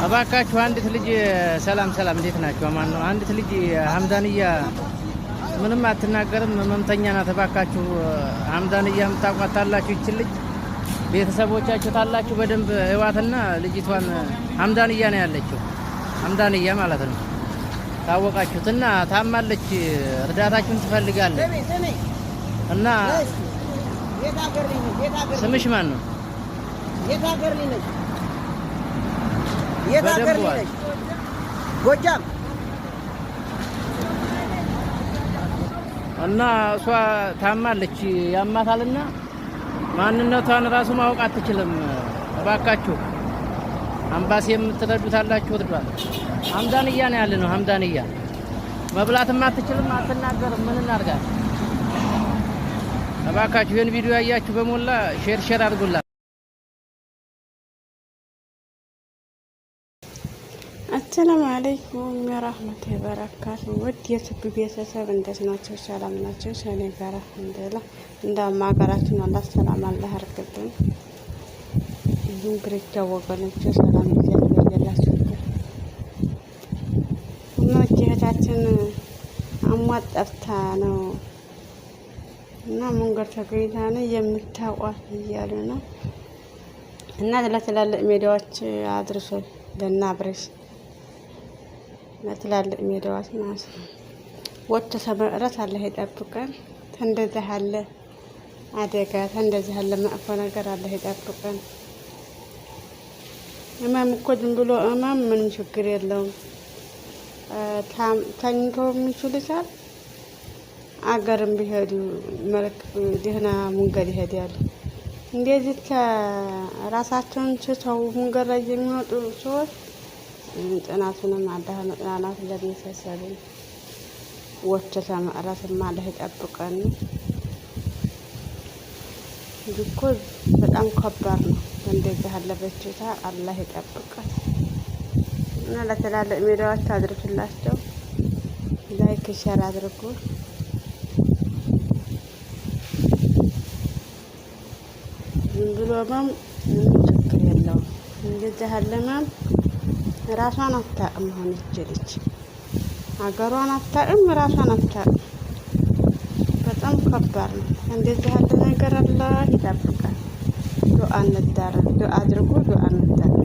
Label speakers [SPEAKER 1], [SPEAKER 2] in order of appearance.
[SPEAKER 1] እባካችሁ አንዲት ልጅ ሰላም እንዴት ናችሁ? ማን ነው? አንዲት ልጅ ሐምዳንያ ምንም አትናገርም፣ መምተኛ ናት። እባካችሁ ሐምዳንያ የምታቋታላችሁ ይች ልጅ ቤተሰቦቻችሁ ታላችሁ በደንብ ህዋትና ልጅቷን ሐምዳንያ ነው ያለችው። ሐምዳንያ ማለት ነው ታወቃችሁትና ታማለች። እርዳታችሁን ትፈልጋለች እና ስምሽ ማን ነው?
[SPEAKER 2] የታገር ልጅ ነች። የታገር ልጅ ነች። ጎጃም
[SPEAKER 1] እና እሷ ታማለች፣ ያማታልና ማንነቷን ራሱ ማወቅ አትችልም። እባካችሁ አምባሲ የምትረዱታላችሁ እርዷት። ሐምዳንያ ነው ያለ ነው። ሐምዳንያ መብላትም አትችልም፣ አትናገርም። ምን እናርጋት? እባካችሁ ይሄን ቪዲዮ ያያችሁ በሞላ ሼር አድርጉላት።
[SPEAKER 3] አሰላሙ አለይኩም ወራህመቱላሂ ወበረካቱ። ውድ የሱብ ቤተሰብ እንዴት ናቸው? ሰላም ናቸው? ሰኔ ጋር አልሐምዱሊላህ። እንደማ ሀገራችን አላህ ሰላም አላህ አርግልን። ይሁን ግሪቻ ወገኖች ሰላም ይዘልላችሁ። እና እህታችን አሟት ጠፍታ ነው እና መንገድ ተገኝታ ነው የምታውቋት እያሉ ነው። እና ለትላልቅ ሚዲያዎች አድርሶ ለናብረሽ ለትላልቅ ሚዲያዎች ማለት ነው። ወጥቶ ተመረጥ አላህ ይጠብቀን። እንደዚህ አለ አደጋ እንደዚህ አለ መጥፎ ነገር አላህ ይጠብቀን። እማም እኮ ዝም ብሎ እማም ምንም ችግር የለውም። ተኝቶ የሚችሉታል አገርም ቢሄዱ መልክ ደህና መንገድ ይሄዳሉ። እንደዚህ ከራሳቸውን ችተው መንገድ ላይ የሚወጡ ሰዎች ጥናቱንም አላህ መጥናናት ለቤተሰብ ወጥቶ ተመረጥም አላህ ይጠብቀን። እኮ በጣም ከባድ ነው። እንደዚህ ያለ በሽታ አላህ ይጠብቀን እና ለተላለቅ ሚዲያዎች አድርሱላቸው። ላይክ ሼር አድርጉ። ዝም ብሎ ማም ችግር የለውም። እንደዚህ ያለ ማም ራሷን አታውቅም። ሆነች ልጅ ሀገሯን አታውቅም፣ ራሷን አታውቅም። በጣም ከባድ ነው። እንደዚህ ያለ ነገር አላህ ይጠብቃል። ዱአ እንደረግ ዱአ አድርጉ። ዱአ እንደረግ